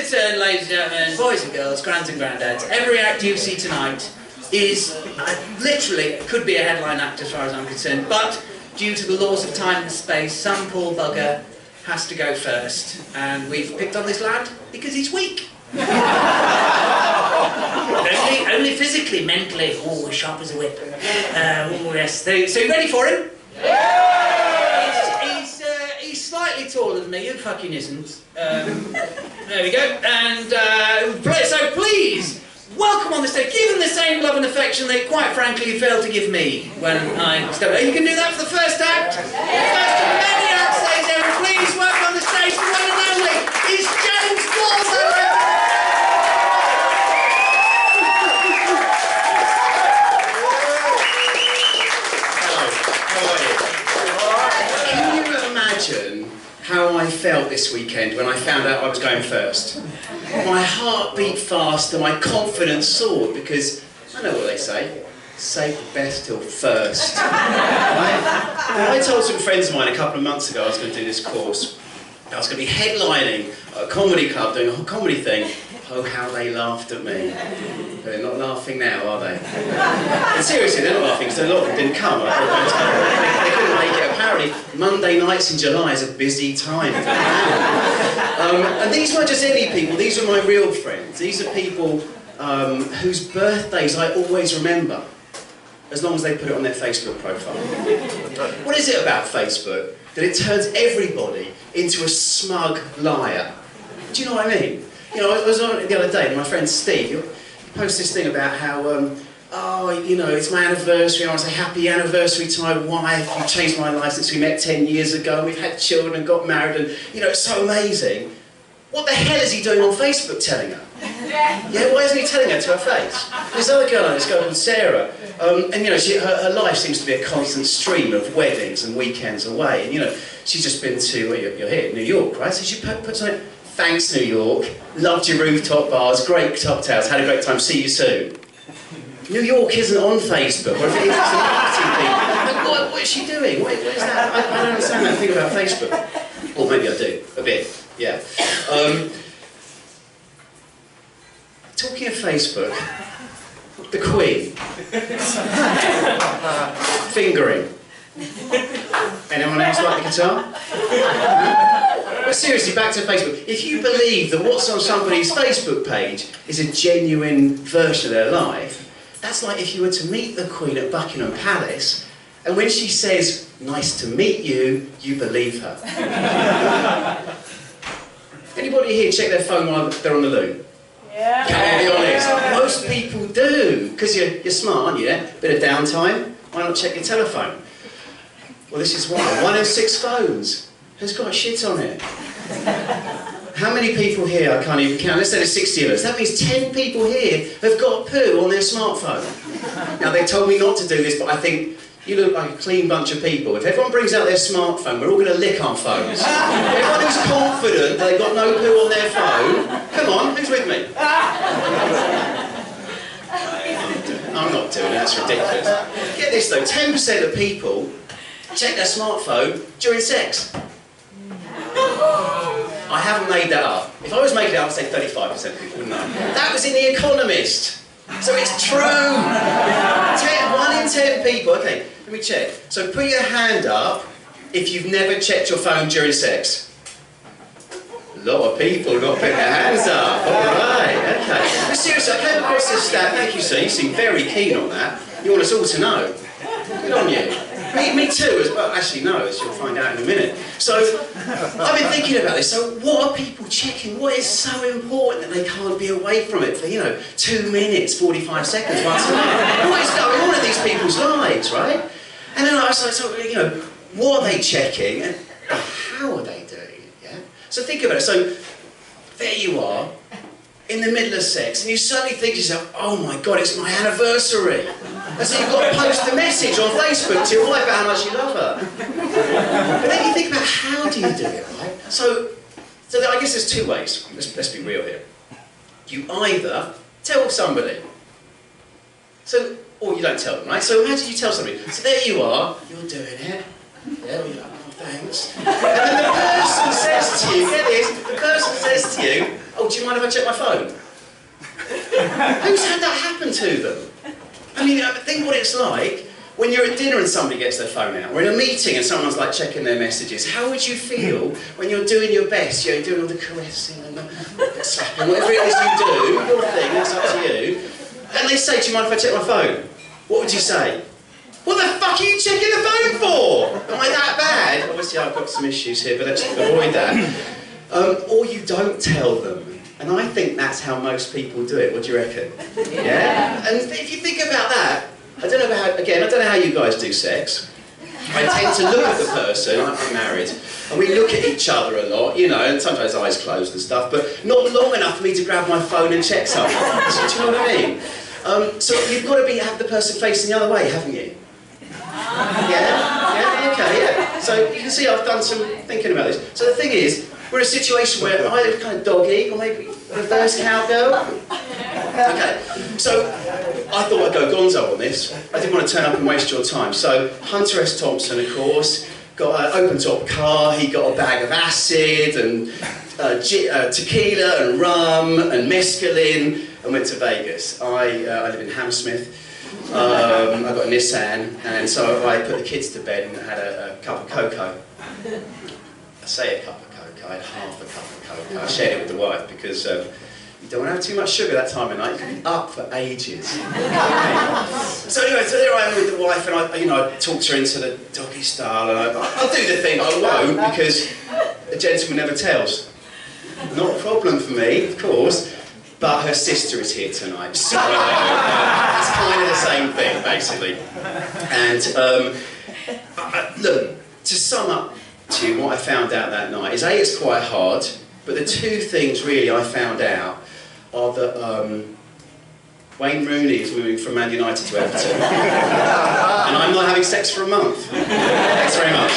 concerned, ladies and gentlemen, boys and girls, grands and granddads, every act you see tonight is literally could be a headline act as far as I'm concerned, but due to the laws of time and space, some poor bugger has to go first, and we've picked on this lad because he's weak. only physically, mentally, oh, sharp as a whip. Oh yes. So you ready for him? He's slightly taller than me. Who fucking isn't? There we go. And so please welcome on the stage. Give him the same love and affection that, quite frankly, you failed to give me when I started. You can do that for the first act. The first of many acts, ladies and gentlemen. Please welcome on the stage the one and only is James Wallman. How I felt this weekend when I found out I was going first. My heart beat fast and my confidence soared because I know what they say, save the best till first. I told some friends of mine a couple of months ago I was going to do this course. I was going to be headlining a comedy club, doing a whole comedy thing. Oh, how they laughed at me. They're not laughing now, are they? And seriously, they're not laughing because a lot of them didn't come. They couldn't make it. Apparently, Monday nights in July is a busy time. And these weren't just any people, these were my real friends. These are people whose birthdays I always remember, as long as they put it on their Facebook profile. What is it about Facebook that it turns everybody into a smug liar? Do you know what I mean? You know, I was on it the other day, and my friend Steve, he posted this thing about how, oh, you know, it's my anniversary, I want to say happy anniversary to my wife, you've changed my life since we met 10 years ago, we've had children and got married, and, you know, it's so amazing. What the hell is he doing on Facebook telling her? Yeah, why isn't he telling her to her face? This other girl, this girl called Sarah, and, you know, her life seems to be a constant stream of weddings and weekends away, and, you know, she's just been to, well, you're here, New York, right? So she put something, thanks New York, loved your rooftop bars, great cocktails, had a great time, see you soon. New York isn't on Facebook, or if it is, it's a marketing thing. Like, what is she doing? What is that? I don't understand that thing about Facebook. Or maybe I do, a bit, yeah. Talking of Facebook, the Queen. Fingering. Anyone else like the guitar? But seriously, back to Facebook. If you believe that what's on somebody's Facebook page is a genuine version of their life, that's like if you were to meet the Queen at Buckingham Palace, and when she says, nice to meet you, you believe her. Anybody here check their phone while they're on the loo? Yeah. Can I be honest? Most people do, because you're smart, aren't you? Yeah? Bit of downtime, why not check your telephone? Well, this is why. 1 in 6 phones has got shit on it. How many people here, I can't even count, let's say there's 60 of us, that means 10 people here have got poo on their smartphone. Now, they told me not to do this, but I think you look like a clean bunch of people. If everyone brings out their smartphone, we're all going to lick our phones. Everyone who's confident they've got no poo on their phone, come on, who's with me? I'm not doing it, that's ridiculous. Get this though, 10% of people check their smartphone during sex. I haven't made that up. If I was making it up, I'd say 35% of people wouldn't know. That was in The Economist. So it's true. 1 in 10 people. Okay, let me check. So put your hand up if you've never checked your phone during sex. A lot of people have not put their hands up. All right, okay. But seriously, I came across this stat. Thank you, sir. You seem very keen on that. You want us all to know. Good on you. Me too, as well. Actually, no, as you'll find out in a minute. So, I've been thinking about this. So, what are people checking? What is so important that they can't be away from it for, you know, 2 minutes, 45 seconds once a minute? What is going on in these people's lives, right? And then I was like, so, you know, what are they checking and how are they doing it, yeah? So, think about it. So, there you are, in the middle of sex, and you suddenly think to yourself, oh my God, it's my anniversary. And so you've got to post a message on Facebook to your wife about how much you love her. But then you think about how do you do it, right? So I guess there's 2 ways. Let's be real here. You either tell somebody, or you don't tell them, right? So imagine you tell somebody, so there you are, you're doing it. Yeah, well, you're like, oh, thanks. And then the person says to you, get this, the person says to you, oh, oh, do you mind if I check my phone? Who's had that happen to them? I mean, think what it's like when you're at dinner and somebody gets their phone out, or in a meeting and someone's like checking their messages. How would you feel when you're doing your best, you know, doing all the caressing and the slapping, whatever it is you do, your thing, that's up to you, and they say, do you mind if I check my phone? What would you say? What the fuck are you checking the phone for? Am I that bad? Obviously I've got some issues here, but let's avoid that. Or you don't tell them. And I think that's how most people do it. What do you reckon? Yeah? And if you think about that, I don't know how you guys do sex. I tend to look at the person, I'm married, and we look at each other a lot, you know, and sometimes eyes closed and stuff, but not long enough for me to grab my phone and check something. Do you know what I mean? So you've got to have the person facing the other way, haven't you? Yeah? Okay, yeah. So you can see I've done some thinking about this. So the thing is, we're in a situation where either kind of doggy or maybe reverse cowgirl. Okay, so I thought I'd go gonzo on this. I didn't want to turn up and waste your time. So Hunter S. Thompson, of course, got an open-top car. He got a bag of acid and tequila and rum and mescaline and went to Vegas. I live in Hammersmith. I got a Nissan, and so I put the kids to bed and had a cup of cocoa. I say a cup of cocoa, I had half a cup of cocoa. I shared it with the wife because you don't want to have too much sugar that time of night. You can be up for ages. So anyway, so there I am with the wife, and I talked her into the doggy style, and I'll do the thing. I won't, because a gentleman never tells. Not a problem for me, of course. But her sister is here tonight, so it's kind of the same thing, basically. And look, to sum up to you, what I found out that night is, A, it's quite hard, but the two things really I found out are that Wayne Rooney is moving from Man United to Everton, and I'm not having sex for a month. Thanks very much.